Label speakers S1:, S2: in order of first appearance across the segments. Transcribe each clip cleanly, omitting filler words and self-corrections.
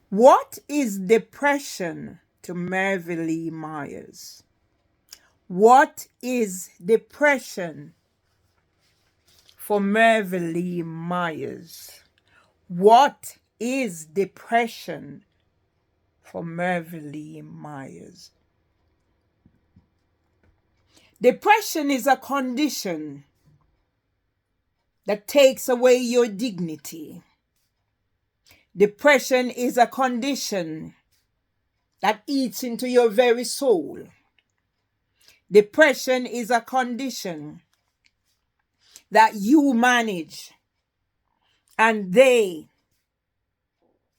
S1: What is depression to Mervyn Lee Myers? What is depression for Mervyn Lee Myers? What is depression for Mervyn Lee Myers? Depression is a condition that takes away your dignity. Depression is a condition that eats into your very soul. Depression is a condition that you manage and they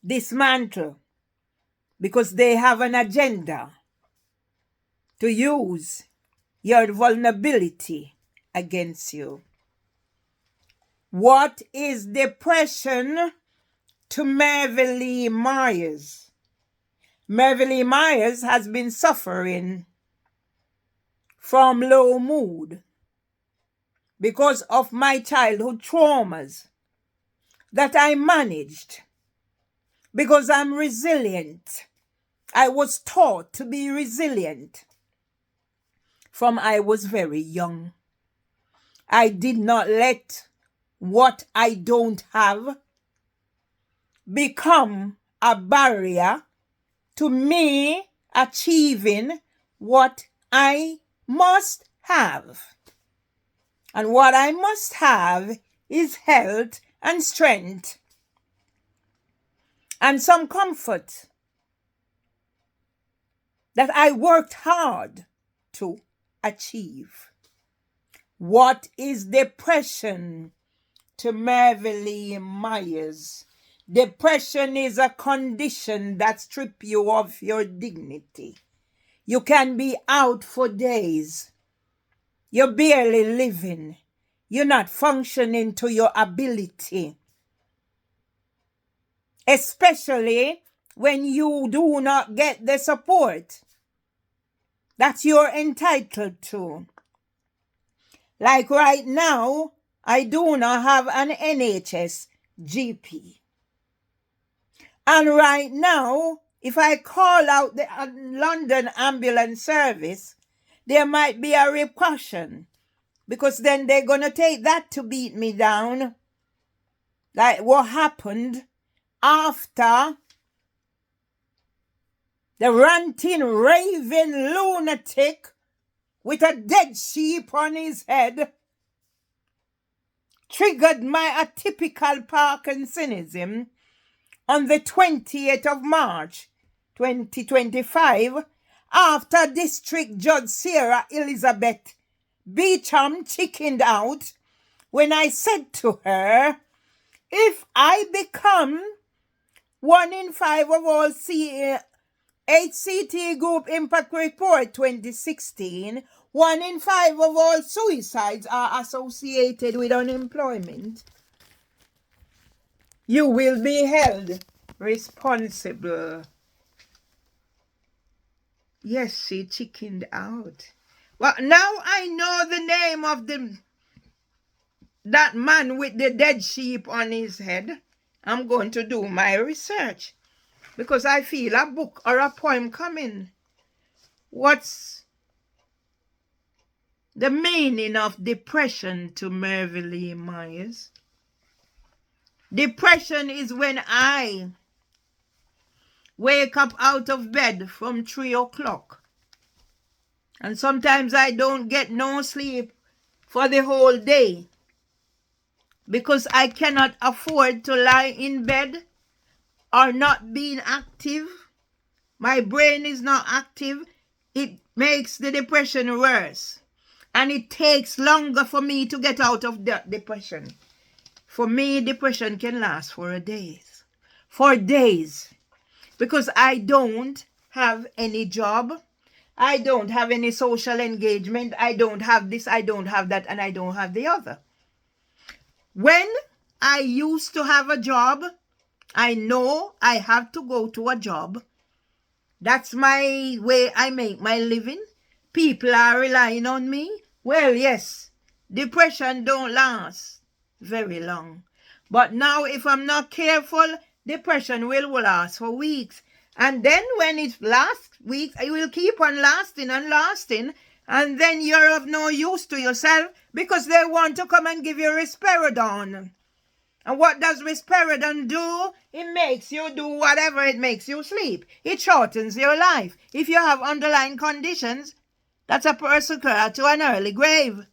S1: dismantle because they have an agenda to use your vulnerability against you. What is depression to Mervyn Lee Myers? Mervyn Lee Myers has been suffering from low mood because of my childhood traumas that I managed because I'm resilient. I was taught to be resilient from I was very young. I did not let what I don't have become a barrier to me achieving what I must have. And what I must have is health and strength and some comfort that I worked hard to achieve. What is depression to Mervyn Lee Myers? Depression is a condition that strips you of your dignity. You can be out for days. You're barely living. You're not functioning to your ability. Especially when you do not get the support that you're entitled to. Like right now, I do not have an NHS GP. And right now, if I call out the London ambulance service, there might be a repercussion because then they're going to take that to beat me down. Like what happened after the ranting, raving lunatic with a dead sheep on his head triggered my atypical Parkinsonism on the 28th of March, 2025, after District Judge Sarah Elizabeth Beecham chickened out when I said to her, if I become 1 in 5 of all HCT Group Impact Report 2016, 1 in 5 of all suicides are associated with unemployment, you will be held responsible. Yes, she chickened out. Well, now I know the name of that man with the dead sheep on his head. I'm going to do my research because I feel a book or a poem coming. What's the meaning of depression to Mervyn Lee Myers? Depression is when I wake up out of bed from 3 o'clock. And sometimes I don't get no sleep for the whole day because I cannot afford to lie in bed or not being active. My brain is not active. It makes the depression worse. And it takes longer for me to get out of that depression. For me, depression can last for days. For days. Because I don't have any job. I don't have any social engagement. I don't have this, I don't have that, and I don't have the other. When I used to have a job, I know I have to go to a job. That's my way I make my living. People are relying on me. Well, yes, depression don't last very long. But now if I'm not careful, depression will last for weeks. And then when it lasts weeks, it will keep on lasting and lasting. And then you're of no use to yourself because they want to come and give you risperidone. And what does risperidone do? It makes you do whatever it makes you sleep. It shortens your life. If you have underlying conditions, that's a persecutor to an early grave.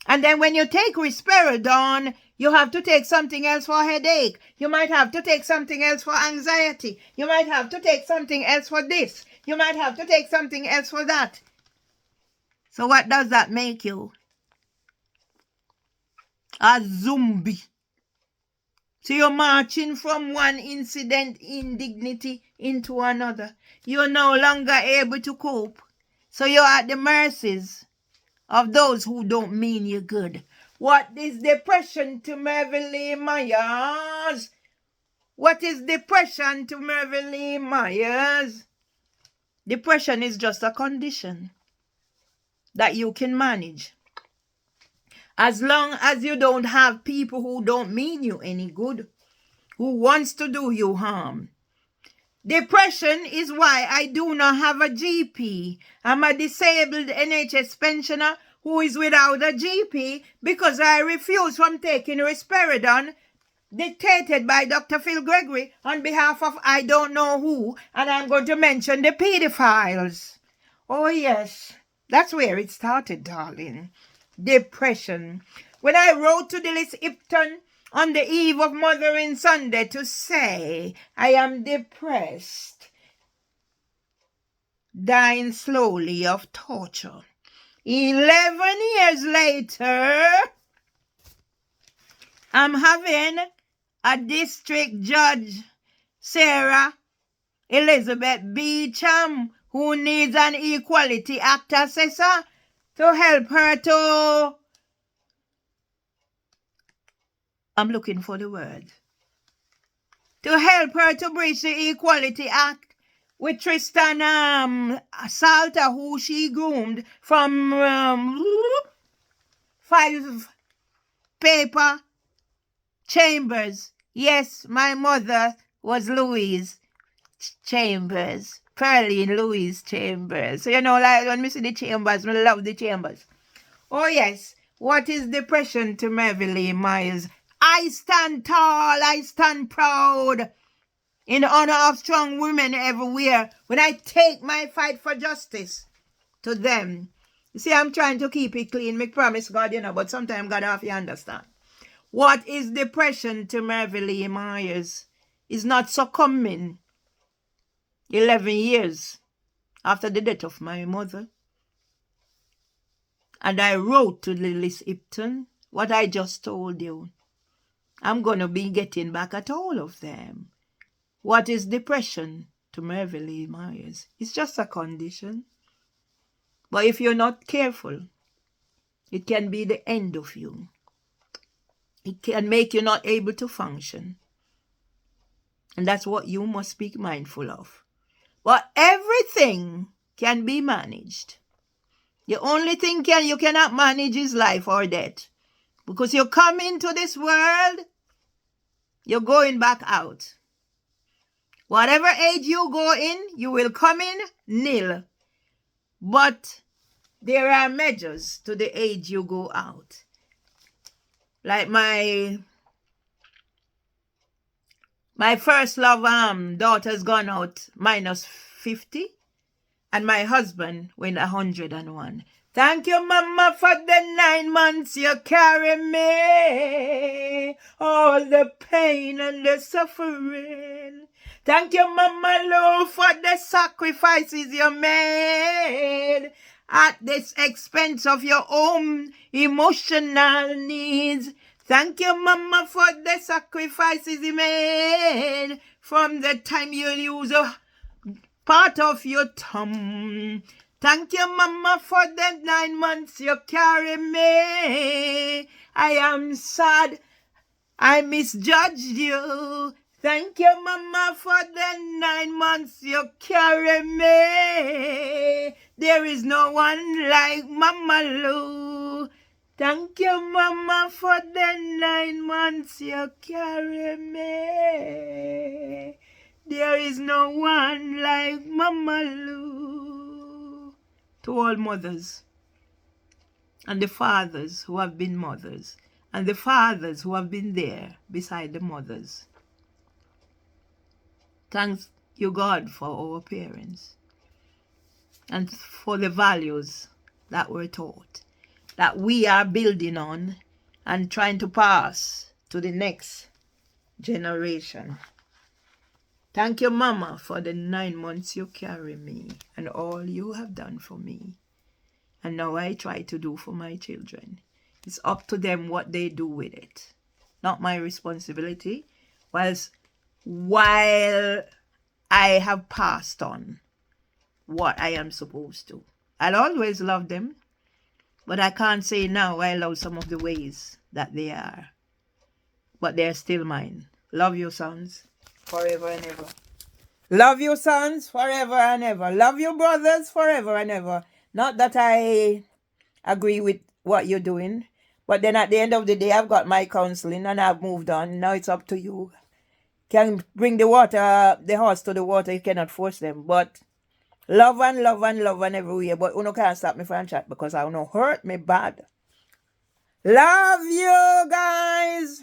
S1: And then when you take risperidone, you have to take something else for headache. You might have to take something else for anxiety. You might have to take something else for this. You might have to take something else for that. So what does that make you? A zombie. So you're marching from one incident indignity into another. You're no longer able to cope. So you're at the mercies of those who don't mean you good. What is depression to Mervyn Lee Myers? What is depression to Mervyn Lee Myers? Depression is just a condition that you can manage. As long as you don't have people who don't mean you any good, who wants to do you harm. Depression is why I do not have a GP. I'm a disabled NHS pensioner who is without a GP because I refuse from taking risperidone dictated by Dr. Phil Gregory on behalf of I don't know who, and I'm going to mention the pedophiles. Oh yes, that's where it started, darling. Depression. When I wrote to Dilys Ipton on the eve of Mothering Sunday to say I am depressed, dying slowly of torture. 11 years later, I'm having a district judge, Sarah Elizabeth Beecham, who needs an Equality Act assessor to help her to, I'm looking for the word, to help her to breach the Equality Act with Tristan Salter, who she groomed from 5 paper Chambers. Yes, my mother was Louise Chambers. Pearline Louise Chambers. So, you know, like when we see the Chambers, we love the Chambers. Oh, yes. What is depression to Mervyn Lee Myers? I stand tall. I stand proud in honor of strong women everywhere when I take my fight for justice to them. You see, I'm trying to keep it clean. Me promise God, you know, but sometimes God have to understand. What is depression to Mervyn Lee Myers is not succumbing 11 years after the death of my mother. And I wrote to Dilys Ipton what I just told you. I'm going to be getting back at all of them. What is depression to Mervyn Lee Myers? It's just a condition. But if you're not careful, it can be the end of you. It can make you not able to function. And that's what you must be mindful of. But everything can be managed. The only thing you cannot manage is life or death. Because you come into this world, you're going back out. Whatever age you go in, you will come in nil. But there are measures to the age you go out. Like my first love daughter's gone out minus 50. And my husband went 101. Thank you, Mama, for the 9 months you carry me. All the pain and the suffering. Thank you, Mama Lou, for the sacrifices you made at this expense of your own emotional needs. Thank you, Mama, for the sacrifices you made from the time you use a part of your thumb. Thank you, Mama, for the 9 months you carry me. I am sad I misjudged you. Thank you, Mama, for the 9 months you carry me. There is no one like Mama Lou. Thank you, Mama, for the 9 months you carry me. There is no one like Mama Lou. To all mothers, and the fathers who have been mothers, and the fathers who have been there beside the mothers. Thanks you, God, for our parents and for the values that were taught, that we are building on and trying to pass to the next generation. Thank you, Mama, for the 9 months you carry me and all you have done for me. And now I try to do for my children. It's up to them what they do with it. Not my responsibility. While I have passed on what I am supposed to. I'll always love them, but I can't say now I love some of the ways that they are. But they're still mine. Love you, sons, forever and ever. Love you, sons, forever and ever. Love you, brothers, forever and ever. Not that I agree with what you're doing, but then at the end of the day, I've got my counseling and I've moved on. Now it's up to you. Can bring the horse to the water, you cannot force them. But love and love and love and everywhere. But you can't stop me from chat because I don't hurt me bad. Love you guys.